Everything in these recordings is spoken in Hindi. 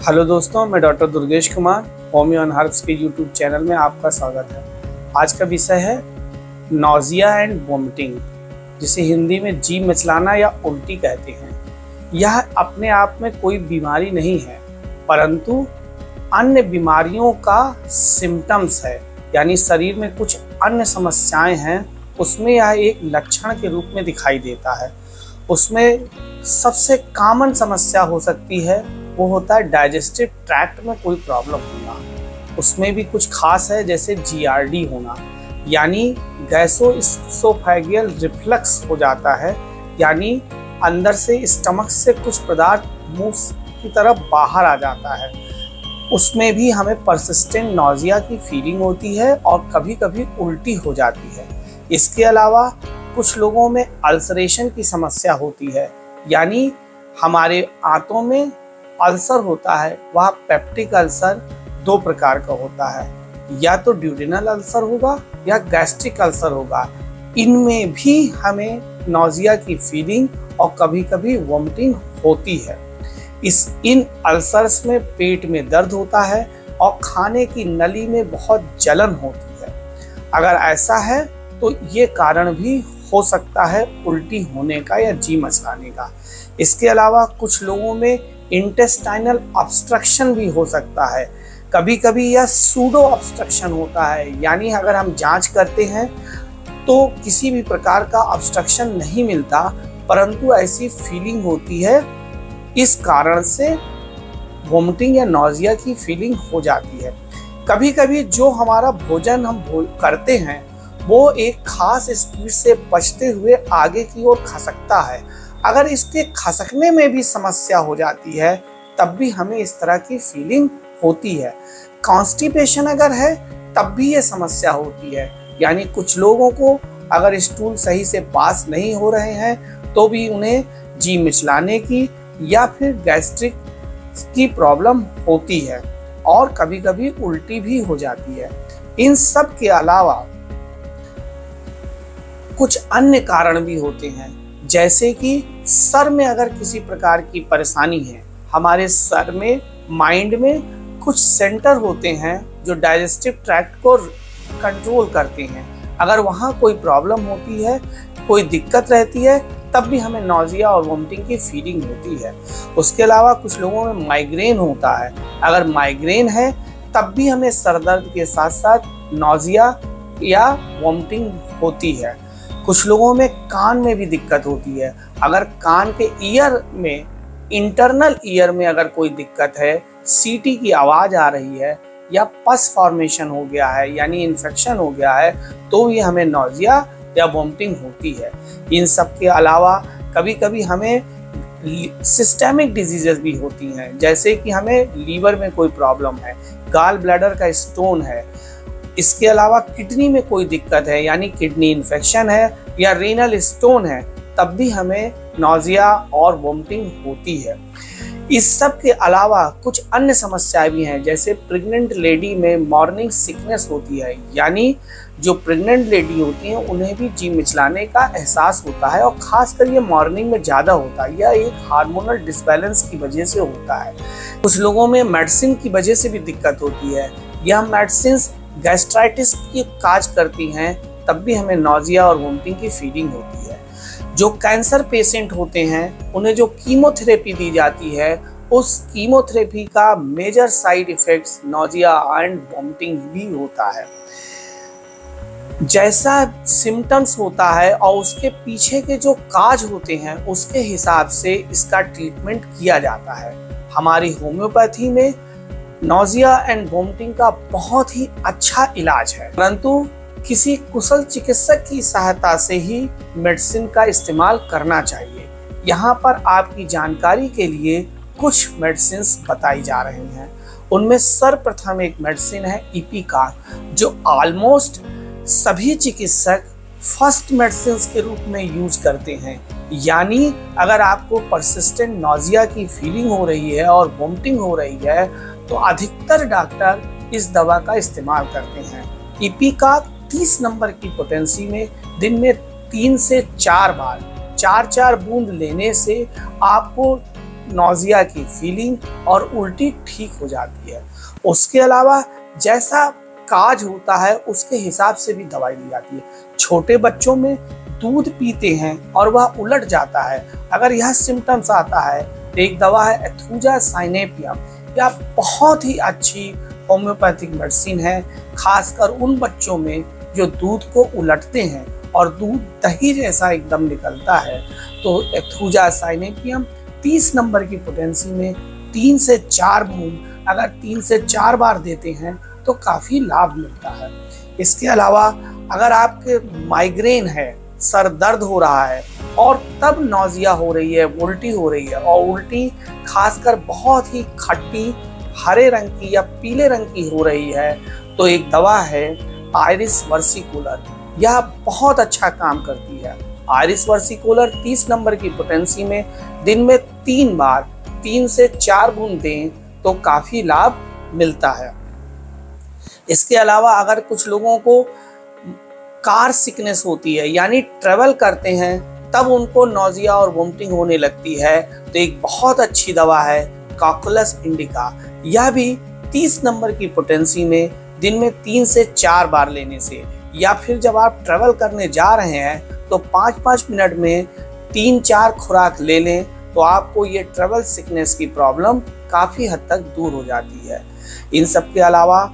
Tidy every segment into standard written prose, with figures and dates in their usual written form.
हेलो दोस्तों, मैं doctor Durgesh Kumar, homeo and herbs के यूट्यूब चैनल में आपका स्वागत है। आज का विषय है नौजिया एंड वोमिटिंग, जिसे हिंदी में जी मिचलाना या उल्टी कहते हैं। यह अपने आप में कोई बीमारी नहीं है, परंतु अन्य बीमारियों का सिम्टम्स है, यानी शरीर में कुछ अन्य समस्याएं हैं, उसमें यह एक लक्षण के रूप में दिखाई देता है। उसमें सबसे कॉमन समस्या हो सकती है वो होता है डाइजेस्टिव ट्रैक्ट में कोई प्रॉब्लम होना। उसमें भी कुछ खास है, जैसे जीआरडी होना, यानी गैसोइसोफेगियल रिफ्लक्स हो जाता है, यानी अंदर से स्टमक से कुछ पदार्थ मुंह की तरफ बाहर आ जाता है। उसमें भी हमें परसिस्टेंट नौजिया की फीलिंग होती है और कभी कभी उल्टी हो जाती है। इसके अलावा कुछ लोगों में अल्सरेशन की समस्या होती है, यानी हमारे आंतों में अल्सर होता है। वह पेप्टिक अल्सर दो प्रकार का होता है, या तो ड्यूडेनल अल्सर होगा या गैस्ट्रिक अल्सर होगा। इनमें भी हमें नौजिया की फीलिंग और कभी कभी वोमिटिंग होती है। इन अल्सर्स में पेट में दर्द होता है और खाने की नली में बहुत जलन होती है। अगर ऐसा है तो ये कारण भी हो सकता है उल्टी होने का या जी मचलाने का। इसके अलावा कुछ लोगों में इंटेस्टाइनल ऑब्स्ट्रक्शन भी हो सकता है। कभी कभी यह सूडो ऑब्स्ट्रक्शन होता है, यानी अगर हम जांच करते हैं तो किसी भी प्रकार का ऑब्स्ट्रक्शन नहीं मिलता, परंतु ऐसी फीलिंग होती है। इस कारण से वोमिटिंग या नौजिया की फीलिंग हो जाती है। कभी कभी जो हमारा भोजन हम करते हैं वो एक खास स्पीड से पचते हुए आगे की ओर खसकता है। अगर इसके खसकने में भी समस्या हो जाती है तब भी हमें इस तरह की फीलिंग होती है। कॉन्स्टिपेशन अगर है तब भी ये समस्या होती है, यानी कुछ लोगों को अगर स्टूल सही से पास नहीं हो रहे हैं तो भी उन्हें जी मिचलाने की या फिर गैस्ट्रिक की प्रॉब्लम होती है और कभी कभी उल्टी भी हो जाती है। इन सब के अलावा कुछ अन्य कारण भी होते हैं, जैसे कि सर में अगर किसी प्रकार की परेशानी है। हमारे सर में, माइंड में कुछ सेंटर होते हैं जो डाइजेस्टिव ट्रैक्ट को कंट्रोल करते हैं। अगर वहाँ कोई प्रॉब्लम होती है, कोई दिक्कत रहती है, तब भी हमें नौजिया और वोमिटिंग की फीलिंग होती है। उसके अलावा कुछ लोगों में माइग्रेन होता है। अगर माइग्रेन है तब भी हमें सर दर्द के साथ साथ नौजिया या वोमिटिंग होती है। कुछ लोगों में कान में भी दिक्कत होती है। अगर कान के ईयर में, इंटरनल ईयर में अगर कोई दिक्कत है, सीटी की आवाज़ आ रही है या पस फॉर्मेशन हो गया है, यानी इन्फेक्शन हो गया है, तो ये हमें नौजिया या वोमिटिंग होती है। इन सब के अलावा कभी कभी हमें सिस्टेमिक डिजीजेस भी होती हैं, जैसे कि हमें लीवर में कोई प्रॉब्लम है, गाल ब्लैडर का स्टोन है। इसके अलावा किडनी में कोई दिक्कत है, यानी किडनी इन्फेक्शन है या रीनल स्टोन है, तब भी हमें नौजिया और वोमिटिंग होती है। इस सब के अलावा कुछ अन्य समस्याएं भी हैं, जैसे प्रेग्नेंट लेडी में मॉर्निंग सिकनेस होती है, यानी जो प्रेग्नेंट लेडी होती हैं उन्हें भी जी मिचलाने का एहसास होता है और खासकर ये मॉर्निंग में ज़्यादा होता है। यह एक हार्मोनल डिसबैलेंस की वजह से होता है। कुछ लोगों में मेडिसिन की वजह से भी दिक्कत होती है। यह मेडिसिन गैस्ट्राइटिस की काज करती हैं, तब भी हमें नौजिया और वोमिटिंग की फीलिंग होती है। जो कैंसर पेशेंट होते हैं उन्हें जो कीमोथेरेपी दी जाती है, उस कीमोथेरेपी का major side effects nausea and vomiting भी होता है। जैसा सिम्टम्स होता है और उसके पीछे के जो काज होते हैं उसके हिसाब से इसका ट्रीटमेंट किया जाता है। हमारी होम्योपैथी में नौजिया एंड वोमिटिंग का बहुत ही अच्छा इलाज है, परंतु किसी कुशल चिकित्सक की सहायता से ही मेडिसिन का इस्तेमाल करना चाहिए। यहाँ पर आपकी जानकारी के लिए कुछ मेडिसिन बताई जा रही हैं। उनमें सर्वप्रथम एक मेडिसिन है इपिकार, जो ऑलमोस्ट सभी चिकित्सक फर्स्ट मेडिसिन के रूप में यूज करते हैं। यानी अगर आपको परसिस्टेंट नौजिया की फीलिंग हो रही है और वोमिटिंग हो रही है तो अधिकतर डॉक्टर इस दवा का इस्तेमाल करते हैं। इपिकार 30 नंबर की पोटेंसी में दिन में 3 से 4 बार 4-4 बूंद लेने से आपको नौजिया की फीलिंग और उल्टी ठीक हो जाती है। उसके अलावा जैसा काज होता है उसके हिसाब से भी दवाई ली जाती है। छोटे बच्चों में दूध पीते हैं और वह उलट जाता है, अगर यह सिम्टम्स आता है तो एक दवा है एथुजा साइनेपियम। यह बहुत ही अच्छी होम्योपैथिक मेडिसिन है, खासकर उन बच्चों में जो दूध को उलटते हैं और दूध दही जैसा एकदम निकलता है। तो एथुजा साइनेपियम 30 नंबर की पोटेंसी में 3 से 4 बूंद अगर 3 से 4 बार देते हैं तो काफ़ी लाभ मिलता है। इसके अलावा अगर आपके माइग्रेन है, सर दर्द हो रहा है और तब नौजिया हो रही है, उल्टी हो रही है और उल्टी खासकर बहुत ही खट्टी हरे रंग की या पीले रंग की हो रही है, तो एक दवा है आयरिस वर्सिकुलर। यह बहुत अच्छा काम करती है। आयरिस वर्सिकुलर 30 नंबर की पोटेंसी में दिन में 3 बार 3 से 4 बूंद दें तो काफ़ी लाभ मिलता है। इसके अलावा अगर कुछ लोगों को कार सिकनेस होती है, यानी ट्रेवल करते हैं तब उनको नौजिया और वोमिटिंग होने लगती है, तो एक बहुत अच्छी दवा है कॉकुलस इंडिका। यह भी 30 नंबर की पोटेंसी में दिन में 3 से 4 बार लेने से, या फिर जब आप ट्रेवल करने जा रहे हैं तो 5-5 मिनट में 3-4 खुराक ले लें तो आपको ये ट्रेवल सिकनेस की प्रॉब्लम काफ़ी हद तक दूर हो जाती है। इन सब के अलावा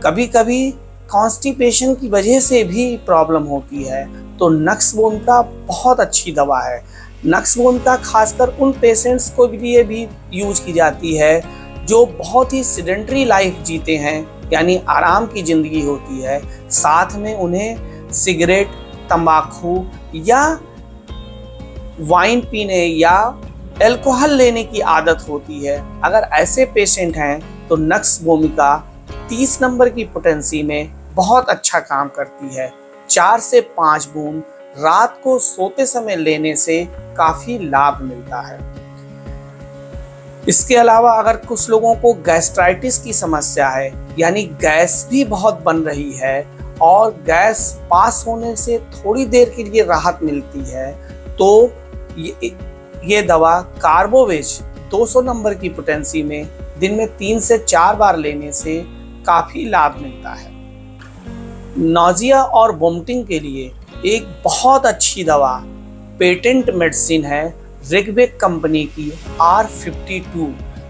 कभी कभी कॉन्स्टिपेशन की वजह से भी प्रॉब्लम होती है, तो नक्स वोमिका बहुत अच्छी दवा है। नक्स वोमिका खासकर उन पेशेंट्स को लिए भी यूज की जाती है जो बहुत ही सेडेंटरी लाइफ जीते हैं, यानी आराम की ज़िंदगी होती है, साथ में उन्हें सिगरेट, तंबाकू या वाइन पीने या अल्कोहल लेने की आदत होती है। अगर ऐसे पेशेंट हैं तो नक्स वोमिका 30 नंबर की पोटेंसी में बहुत अच्छा काम करती है। 4 से 5 बूंद रात को सोते समय लेने से काफ़ी लाभ मिलता है। इसके अलावा अगर कुछ लोगों को गैस्ट्राइटिस की समस्या है, यानी गैस भी बहुत बन रही है और गैस पास होने से थोड़ी देर के लिए राहत मिलती है, तो ये दवा कार्बोवेज 200 नंबर की पोटेंसी में दिन में 3 से 4 बार लेने से काफ़ी लाभ मिलता है। नौजिया और वोमिटिंग के लिए एक बहुत अच्छी दवा पेटेंट मेडिसिन है रिगवेक कंपनी की R52।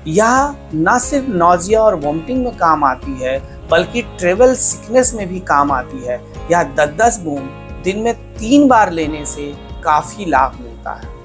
यह न सिर्फ नौजिया और वोमिटिंग में काम आती है बल्कि ट्रेवल सिकनेस में भी काम आती है। यह 10-10 बूंद दिन में 3 बार लेने से काफ़ी लाभ मिलता है।